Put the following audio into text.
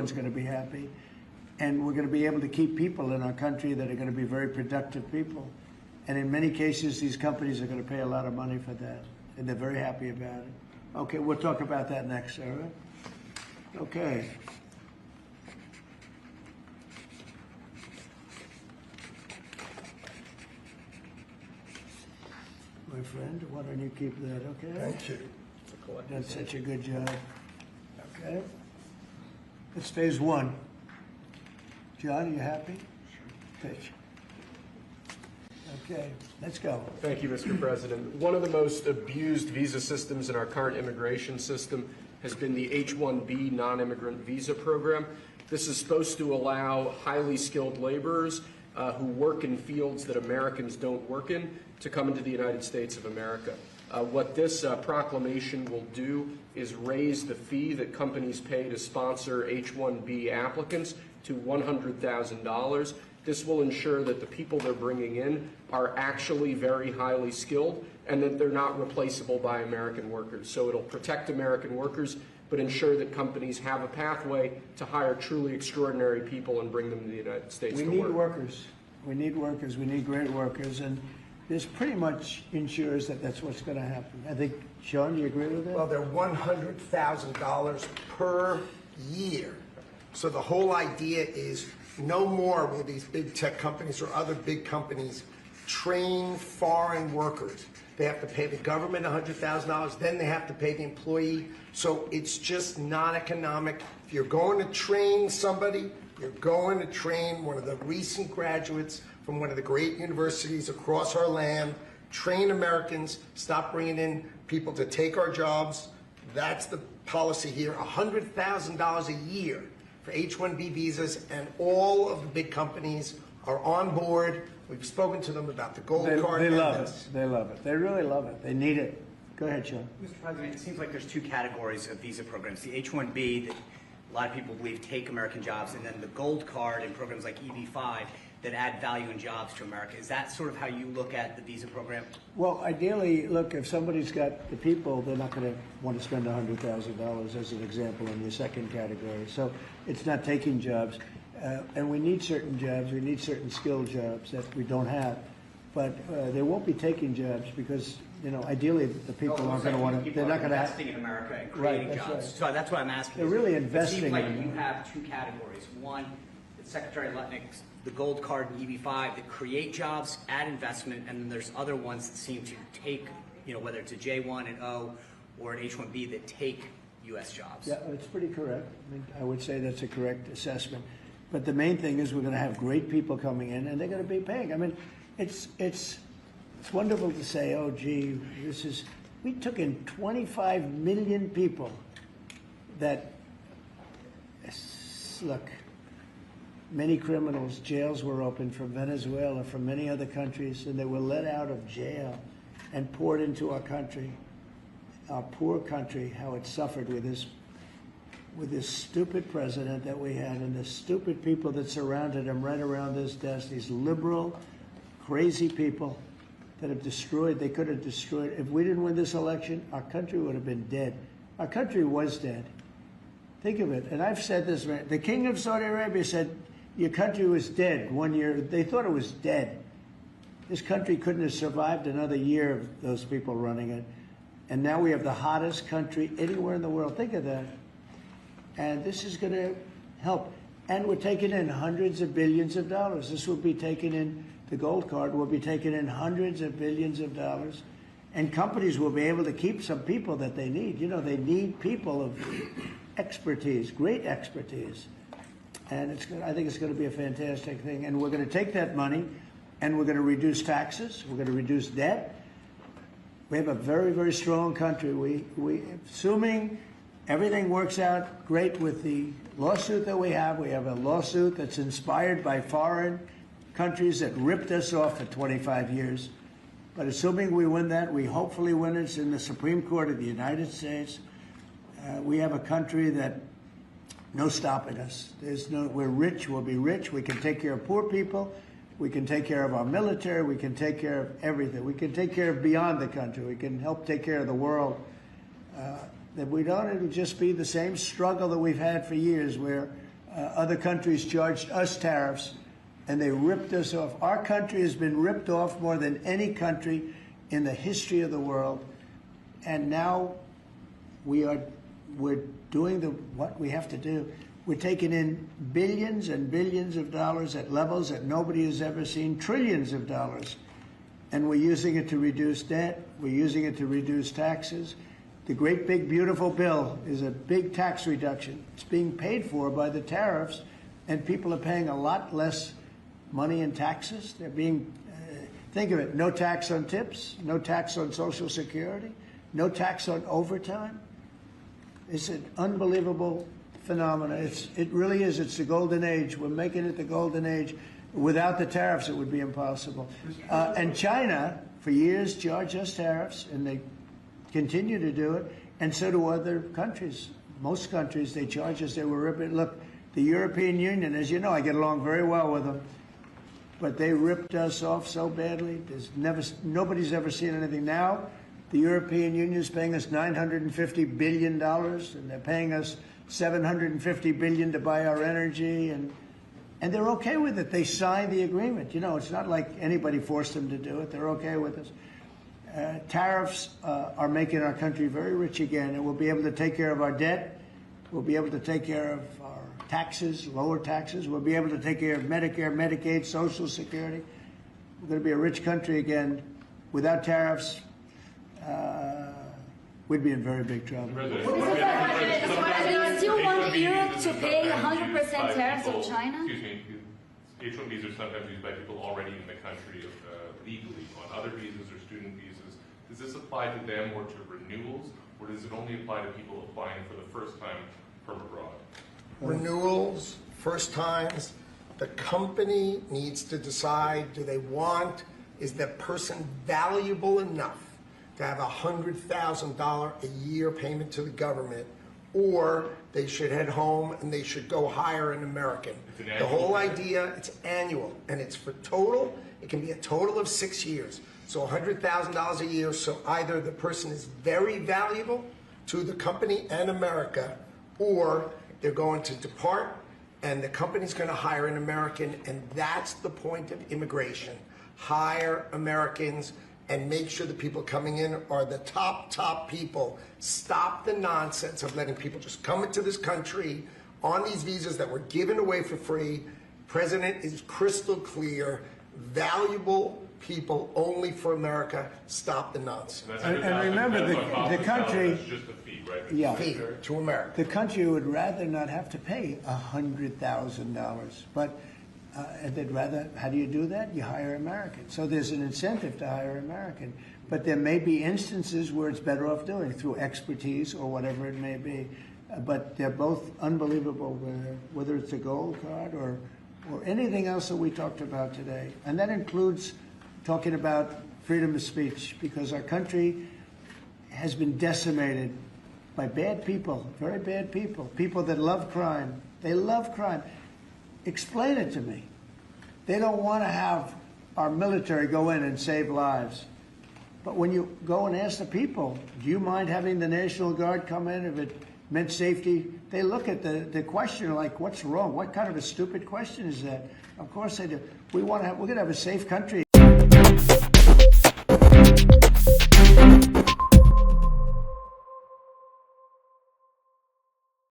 everyone's going to be happy. And we're going to be able to keep people in our country that are going to be very productive people. And in many cases, these companies are going to pay a lot of money for that. And they're very happy about it. Okay, we'll talk about that next, all right? Okay. My friend, why don't you keep that, okay? Thank you. That's such a good job. Okay. It's phase one. John, are you happy? Pitch. Okay, let's go. Thank you, Mr. President. One of the most abused visa systems in our current immigration system has been the H1B non-immigrant visa program. This is supposed to allow highly skilled laborers who work in fields that Americans don't work in to come into the United States of America. What this proclamation will do is raise the fee that companies pay to sponsor H1B applicants to $100,000. This will ensure that the people they're bringing in are actually very highly skilled and that they're not replaceable by American workers. So it'll protect American workers, but ensure that companies have a pathway to hire truly extraordinary people and bring them to the United States to work. We need workers. We need workers. We need great workers. And this pretty much ensures that that's what's going to happen. I think, Sean, do you agree with that? Well, they're $100,000 per year. So the whole idea is no more will these big tech companies or other big companies train foreign workers. They have to pay the government $100,000, then they have to pay the employee. So it's just not economic. If you're going to train somebody, you're going to train one of the recent graduates from one of the great universities across our land. Train Americans, stop bringing in people to take our jobs. That's the policy here, $100,000 a year for H1B visas, and all of the big companies are on board. We've spoken to them about the gold card. They love it. They love it. They really love it. They need it. Go ahead, Sean. Mr. President, it seems like there's two categories of visa programs. The H-1B that a lot of people believe take American jobs, and then the gold card and programs like EB-5 that add value and jobs to America. Is that sort of how you look at the visa program? Well, ideally, look, if somebody's got the people, they're not going to want to spend $100,000 as an example in the second category. So it's not taking jobs. And we need certain jobs. We need certain skilled jobs that we don't have. But they won't be taking jobs because, you know, ideally the people aren't going to want to. They're not going to investing in America and creating jobs. Right. So that's what I'm asking. They're really investing. It seems like you have two categories. One, Secretary Lutnick's the gold card and EB-5 that create jobs, add investment, and then there's other ones that seem to take, you know, whether it's a J1 and O or an H1B that take U.S. jobs. Yeah, it's pretty correct. I mean, I would say that's a correct assessment. But the main thing is we're going to have great people coming in, and they're going to be paying. I mean, it's wonderful to say, oh, gee, we took in 25 million people that, look, many criminals, jails were open from Venezuela, from many other countries, and they were let out of jail and poured into our country, our poor country, how it suffered with this stupid president that we had and the stupid people that surrounded him right around this desk, these liberal, crazy people that have destroyed, they could have destroyed. If we didn't win this election, our country would have been dead. Our country was dead. Think of it. And I've said this, the king of Saudi Arabia said, your country was dead 1 year. They thought it was dead. This country couldn't have survived another year of those people running it. And now we have the hottest country anywhere in the world. Think of that. And this is going to help. And we're taking in hundreds of billions of dollars. This will be taken in, the gold card will be taking in hundreds of billions of dollars. And companies will be able to keep some people that they need. You know, they need people of expertise, great expertise. And I think it's going to be a fantastic thing. And we're going to take that money and we're going to reduce taxes. We're going to reduce debt. We have a very, very strong country. Assuming everything works out great with the lawsuit that we have a lawsuit that's inspired by foreign countries that ripped us off for 25 years. But assuming we win that, we hopefully win it. It's in the Supreme Court of the United States. We have a country that no stopping us. We're rich, we'll be rich. We can take care of poor people. We can take care of our military. We can take care of everything. We can take care of beyond the country. We can help take care of the world. That we don't, it'll just be the same struggle that we've had for years where Other countries charged us tariffs, and they ripped us off. Our country has been ripped off more than any country in the history of the world, and now we're doing what we have to do. We're taking in billions and billions of dollars at levels that nobody has ever seen, trillions of dollars, and we're using it to reduce debt. We're using it to reduce taxes. The great big beautiful bill is a big tax reduction. It's being paid for by the tariffs, and people are paying a lot less money in taxes. They're being, think of it, no tax on tips, no tax on Social Security, no tax on overtime. It's an unbelievable phenomenon. It really is. It's the golden age. We're making it the golden age. Without the tariffs, it would be impossible. And China, for years, charged us tariffs, and they continue to do it, and so do other countries. Most countries, they charge us. They were ripping. Look, the European Union, as you know, I get along very well with them, but they ripped us off so badly. Nobody's ever seen anything. Now, the European Union is paying us $950 billion, and they're paying us $750 billion to buy our energy, and they're okay with it. They signed the agreement. You know, it's not like anybody forced them to do it. They're okay with us. Tariffs are making our country very rich again, and we'll be able to take care of our debt. We'll be able to take care of our taxes, lower taxes. We'll be able to take care of Medicare, Medicaid, Social Security. We're going to be a rich country again. Without tariffs, we'd be in very big trouble. Do you still want Europe to pay 100% tariffs on China? Excuse me. H1Bs are sometimes used by people already in the country legally on other visas or student visas. Does this apply to them or to renewals, or does it only apply to people applying for the first time from abroad? Renewals, first times, the company needs to decide, is that person valuable enough to have $100,000 a year payment to the government, or they should head home and they should go hire an American. The whole idea, it's annual, and it's for total, it can be a total of 6 years. So $100,000 a year, so either the person is very valuable to the company and America, or they're going to depart and the company's going to hire an American, and that's the point of immigration. Hire Americans and make sure the people coming in are the top people. Stop the nonsense of letting people just come into this country on these visas that were given away for free. President is crystal clear. Valuable people only for America. Stop the nonsense. And remember, the country, It's just a fee, right? yeah, Fee to America. the country would rather not have to pay $100,000, but and they'd rather, how do you do that? You hire Americans. So there's an incentive to hire American. But there may be instances where it's better off doing it through expertise or whatever it may be. But they're both unbelievable, whether it's a gold card or anything else that we talked about today. And that includes talking about freedom of speech, because our country has been decimated by bad people, very bad people, people that love crime. They love crime. Explain it to me. They don't want to have our military go in and save lives. But when you go and ask the people, do you mind having the National Guard come in if it meant safety? They look at the question like, what's wrong? What kind of a stupid question is that? Of course they do. We're going to have a safe country.